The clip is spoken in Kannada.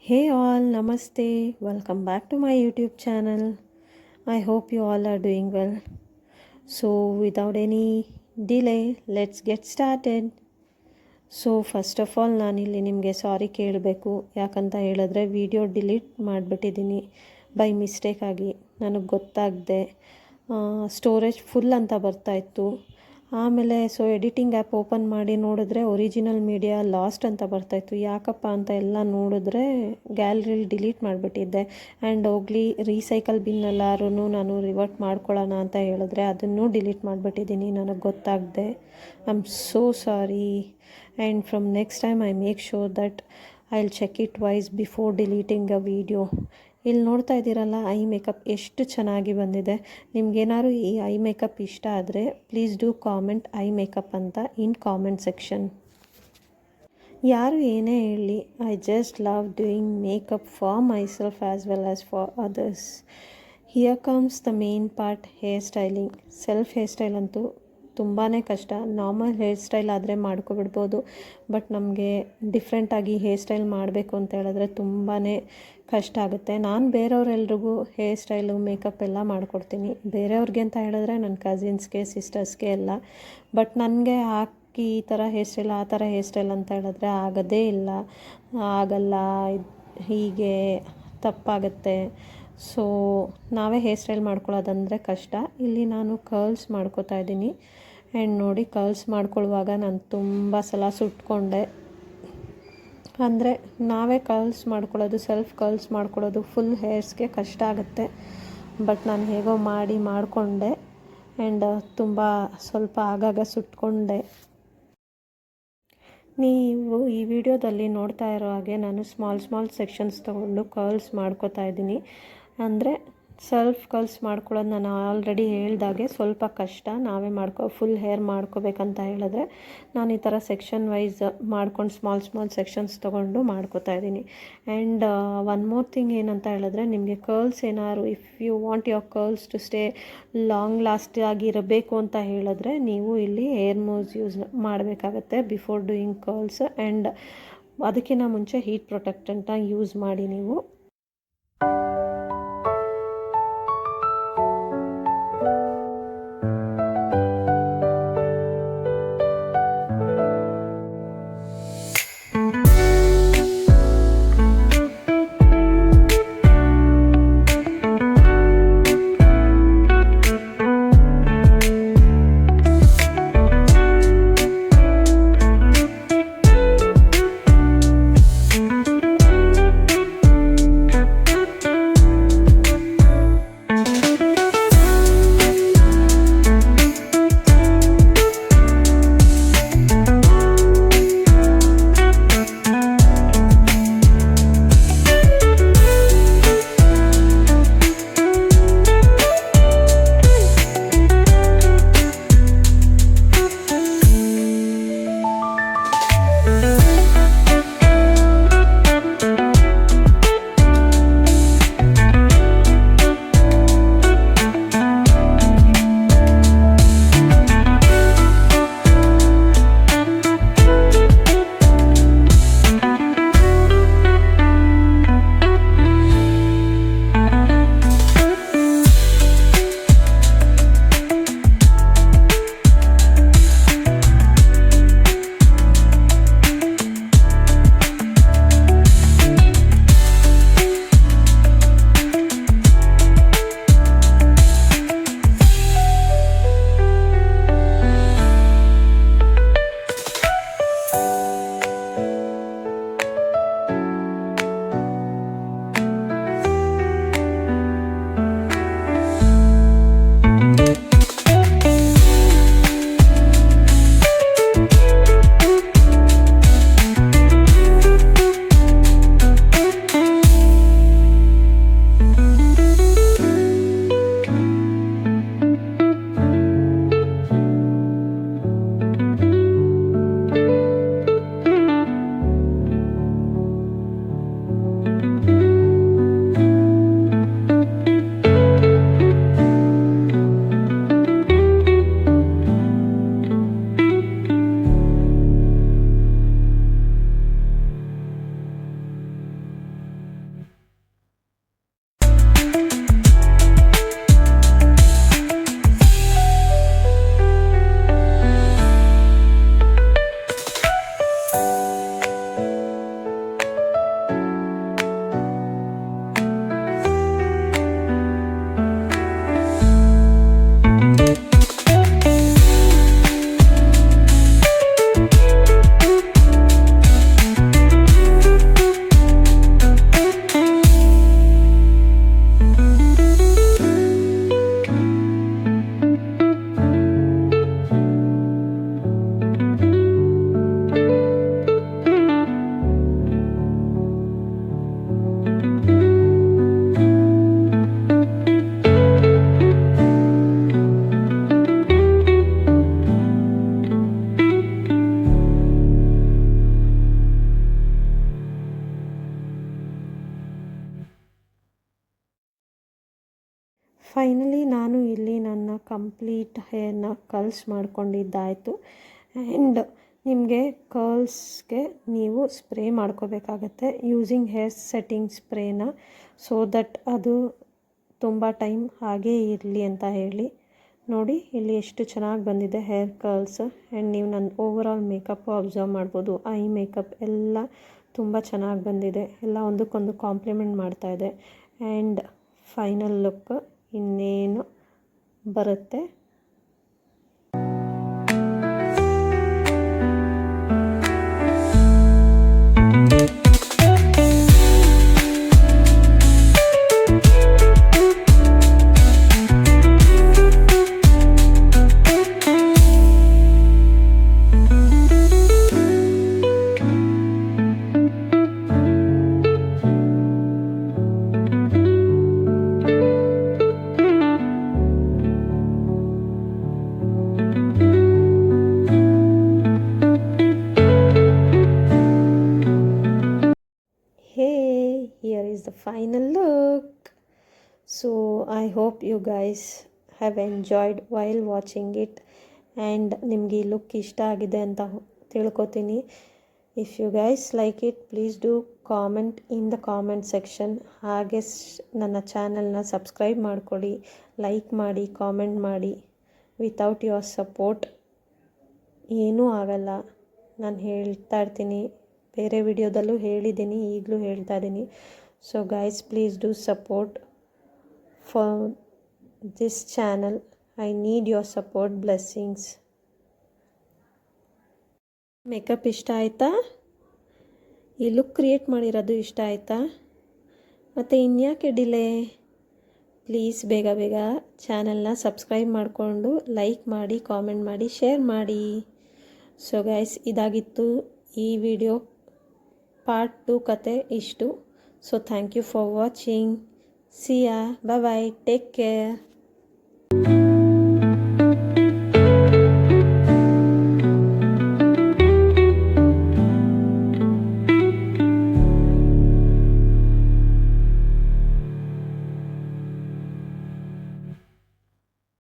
Hey all, Namaste. Welcome back to my YouTube channel. I hope you all are doing well. So, without any delay, let's get started. First of all ನಾನಿಲ್ಲಿ ನಿಮಗೆ ಸಾರಿ ಕೇಳಬೇಕು. ಯಾಕಂತ ಹೇಳಿದ್ರೆ ವಿಡಿಯೋ ಡಿಲೀಟ್ ಮಾಡಿಬಿಟ್ಟಿದ್ದೀನಿ ಬೈ ಮಿಸ್ಟೇಕಾಗಿ. ನನಗೆ ಗೊತ್ತಾಗದೆ ಸ್ಟೋರೇಜ್ ಫುಲ್ ಅಂತ ಬರ್ತಾಯಿತ್ತು. ಆಮೇಲೆ ಎಡಿಟಿಂಗ್ ಆ್ಯಪ್ ಓಪನ್ ಮಾಡಿ ನೋಡಿದ್ರೆ ಒರಿಜಿನಲ್ ಮೀಡಿಯಾ ಲಾಸ್ಟ್ ಅಂತ ಬರ್ತಾಯಿತ್ತು. ಯಾಕಪ್ಪ ಅಂತ ಎಲ್ಲ ನೋಡಿದ್ರೆ ಗ್ಯಾಲರಿಲಿ ಡಿಲೀಟ್ ಮಾಡಿಬಿಟ್ಟಿದ್ದೆ. ಆ್ಯಂಡ್ ಹೋಗ್ಲಿ ರೀಸೈಕಲ್ ಬಿನ್ನಲ್ಲಾರು ನಾನು ರಿವರ್ಟ್ ಮಾಡ್ಕೊಳ್ಳೋಣ ಅಂತ ಹೇಳಿದ್ರೆ ಅದನ್ನೂ ಡಿಲೀಟ್ ಮಾಡಿಬಿಟ್ಟಿದ್ದೀನಿ ನನಗೆ ಗೊತ್ತಾಗದೆ. I am so sorry. And from next time I make sure that I will check it twice before deleting a video. ಇಲ್ಲಿ ನೋಡ್ತಾ ಇದ್ದೀರಲ್ಲ ಐ ಮೇಕಪ್ ಎಷ್ಟು ಚೆನ್ನಾಗಿ ಬಂದಿದೆ. ನಿಮ್ಗೇನಾದ್ರು ಈ ಐ ಮೇಕಪ್ ಇಷ್ಟ ಆದರೆ please do comment I makeup ಅಂತ ಇನ್ ಕಾಮೆಂಟ್ ಸೆಕ್ಷನ್. ಯಾರು ಏನೇ ಹೇಳಲಿ, I just love doing makeup for myself as well as for others. Here comes the main part, hair styling. Self hair style ಅಂತೂ ತುಂಬಾ ಕಷ್ಟ. ನಾರ್ಮಲ್ ಹೇರ್ ಸ್ಟೈಲ್ ಆದರೆ ಮಾಡ್ಕೊಬಿಡ್ಬೋದು, ಬಟ್ ನಮಗೆ ಡಿಫ್ರೆಂಟಾಗಿ ಹೇರ್ ಸ್ಟೈಲ್ ಮಾಡಬೇಕು ಅಂತ ಹೇಳಿದ್ರೆ ತುಂಬಾ ಕಷ್ಟ ಆಗುತ್ತೆ. ನಾನು ಬೇರೆಯವರೆಲ್ರಿಗೂ ಹೇರ್ ಸ್ಟೈಲು ಮೇಕಪ್ ಎಲ್ಲ ಮಾಡಿಕೊಡ್ತೀನಿ. ಬೇರೆಯವ್ರಿಗೆ ಅಂತ ಹೇಳಿದ್ರೆ ನನ್ನ ಕಸಿನ್ಸ್ಗೆ, ಸಿಸ್ಟರ್ಸ್ಗೆ ಎಲ್ಲ. ಬಟ್ ನನಗೆ ಹಾಕಿ ಈ ಥರ ಹೇರ್ ಸ್ಟೈಲ್, ಆ ಥರ ಹೇರ್ ಸ್ಟೈಲ್ ಅಂತ ಹೇಳಿದ್ರೆ ಆಗೋದೇ ಇಲ್ಲ, ಆಗಲ್ಲ, ಹೀಗೆ ತಪ್ಪಾಗುತ್ತೆ. ನಾವೇ ಹೇರ್ ಸ್ಟೈಲ್ ಮಾಡ್ಕೊಳ್ಳೋದಂದರೆ ಕಷ್ಟ. ಇಲ್ಲಿ ನಾನು ಕರ್ಲ್ಸ್ ಮಾಡ್ಕೋತಾ ಇದ್ದೀನಿ. ಆ್ಯಂಡ್ ನೋಡಿ, ಕರ್ಲ್ಸ್ ಮಾಡ್ಕೊಳ್ಳುವಾಗ ನಾನು ತುಂಬ ಸಲ ಸುಟ್ಕೊಂಡೆ. ಅಂದರೆ ನಾವೇ ಕರ್ಲ್ಸ್ ಮಾಡ್ಕೊಳ್ಳೋದು, ಸೆಲ್ಫ್ ಕರ್ಲ್ಸ್ ಮಾಡ್ಕೊಳ್ಳೋದು ಫುಲ್ ಹೇರ್ಸ್ಗೆ ಕಷ್ಟ ಆಗುತ್ತೆ. ಬಟ್ ನಾನು ಹೇಗೋ ಮಾಡಿಕೊಂಡೆ. ಆ್ಯಂಡ್ ತುಂಬ ಸ್ವಲ್ಪ ಆಗಾಗ ಸುಟ್ಕೊಂಡೆ. ನೀವು ಈ ವಿಡಿಯೋದಲ್ಲಿ ನೋಡ್ತಾ ಇರೋ ಹಾಗೆ ನಾನು ಸ್ಮಾಲ್ ಸೆಕ್ಷನ್ಸ್ ತೊಗೊಂಡು ಕರ್ಲ್ಸ್ ಮಾಡ್ಕೋತಾ ಇದ್ದೀನಿ. ಅಂದರೆ ಸೆಲ್ಫ್ ಕರ್ಲ್ಸ್ ಮಾಡ್ಕೊಳ್ಳೋದು ನಾನು ಆಲ್ರೆಡಿ ಹೇಳ್ದಾಗೆ ಸ್ವಲ್ಪ ಕಷ್ಟ. ನಾವೇ ಫುಲ್ ಹೇರ್ ಮಾಡ್ಕೋಬೇಕಂತ ಹೇಳಿದ್ರೆ ನಾನು ಈ ಥರ ಸೆಕ್ಷನ್ ವೈಸ್ ಮಾಡ್ಕೊಂಡು ಸ್ಮಾಲ್ ಸೆಕ್ಷನ್ಸ್ ತೊಗೊಂಡು ಮಾಡ್ಕೋತಾ ಇದ್ದೀನಿ. ಆ್ಯಂಡ್ ಒನ್ ಮೋರ್ ಥಿಂಗ್ ಏನಂತ ಹೇಳಿದ್ರೆ, ನಿಮಗೆ ಕರ್ಲ್ಸ್ ಏನಾದ್ರು if you want your curls to stay long last ಆಗಿರಬೇಕು ಅಂತ ಹೇಳಿದ್ರೆ ನೀವು ಇಲ್ಲಿ ಹೇರ್ ಮೂವ್ಸ್ ಯೂಸ್ ಮಾಡಬೇಕಾಗತ್ತೆ ಬಿಫೋರ್ ಡೂಯಿಂಗ್ ಕರ್ಲ್ಸ್. ಆ್ಯಂಡ್ ಅದಕ್ಕಿಂತ ಮುಂಚೆ ಹೀಟ್ ಪ್ರೊಟೆಕ್ಟೆಂಟ್ನ ಯೂಸ್ ಮಾಡಿ ನೀವು. ಫೈನಲಿ ನಾನು ಇಲ್ಲಿ ನನ್ನ ಕಂಪ್ಲೀಟ್ ಹೇರ್ನ ಕರ್ಲ್ಸ್ ಮಾಡ್ಕೊಂಡಿದ್ದಾಯಿತು. ಆ್ಯಂಡ್ ನಿಮಗೆ ಕರ್ಲ್ಸ್ಗೆ ನೀವು ಸ್ಪ್ರೇ ಮಾಡ್ಕೋಬೇಕಾಗತ್ತೆ ಯೂಸಿಂಗ್ ಹೇರ್ ಸೆಟ್ಟಿಂಗ್ ಸ್ಪ್ರೇನ, ಸೊ ದಟ್ ಅದು ತುಂಬ ಟೈಮ್ ಹಾಗೇ ಇರಲಿ ಅಂತ ಹೇಳಿ. ನೋಡಿ ಇಲ್ಲಿ ಎಷ್ಟು ಚೆನ್ನಾಗಿ ಬಂದಿದೆ ಹೇರ್ ಕರ್ಲ್ಸ್. ಆ್ಯಂಡ್ ನೀವು ನನ್ನ ಓವರಾಲ್ ಮೇಕಪ್ಪು ಅಬ್ಸರ್ವ್ ಮಾಡ್ಬೋದು. ಐ ಮೇಕಪ್ ಎಲ್ಲ ತುಂಬ ಚೆನ್ನಾಗಿ ಬಂದಿದೆ, ಎಲ್ಲ ಒಂದಕ್ಕೊಂದು ಕಾಂಪ್ಲಿಮೆಂಟ್ ಮಾಡ್ತಾಯಿದೆ. ಆ್ಯಂಡ್ ಫೈನಲ್ ಲುಕ್ ಇನ್ನೇನು ಬರುತ್ತೆ. Here is the final look. So I hope you guys have enjoyed while watching it, and ನಿಮಗೆ ಈ ಲುಕ್ ಇಷ್ಟ ಆಗಿದೆ ಅಂತ ತಿಳ್ಕೊತೀನಿ. If you guys like it please do comment in the comment section. ಹಾಗೆ ನನ್ನ ಚಾನಲ್ನ ಸಬ್ಸ್ಕ್ರೈಬ್ ಮಾಡಿಕೊಡಿ, ಲೈಕ್ ಮಾಡಿ, ಕಾಮೆಂಟ್ ಮಾಡಿ. ವಿತೌಟ್ ಯುವರ್ ಸಪೋರ್ಟ್ ಏನೂ ಆಗಲ್ಲ. ನಾನು ಹೇಳ್ತಾ ಇರ್ತೀನಿ, ಬೇರೆ ವಿಡಿಯೋದಲ್ಲೂ ಹೇಳಿದ್ದೀನಿ, ಈಗಲೂ ಹೇಳ್ತಾ ಇದ್ದೀನಿ. So guys please do support for this channel. I need your support, blessings. Makeup ಇಷ್ಟ ಆಯಿತಾ? ಈ ಲುಕ್ ಕ್ರಿಯೇಟ್ ಮಾಡಿರೋದು ಇಷ್ಟ ಆಯಿತಾ? ಮತ್ತು ಇನ್ಯಾಕೆ ಡಿಲೇ? ಪ್ಲೀಸ್ ಬೇಗ ಬೇಗ ಚಾನಲ್ನ ಸಬ್ಸ್ಕ್ರೈಬ್ ಮಾಡಿಕೊಂಡು ಲೈಕ್ ಮಾಡಿ, ಕಾಮೆಂಟ್ ಮಾಡಿ, ಶೇರ್ ಮಾಡಿ. ಸೊ ಗೈಸ್ ಇದಾಗಿತ್ತು ಈ ವಿಡಿಯೋ ಪಾರ್ಟ್ 2 ಕತೆ ಇಷ್ಟು. So thank you for watching. See ya, bye bye, take care.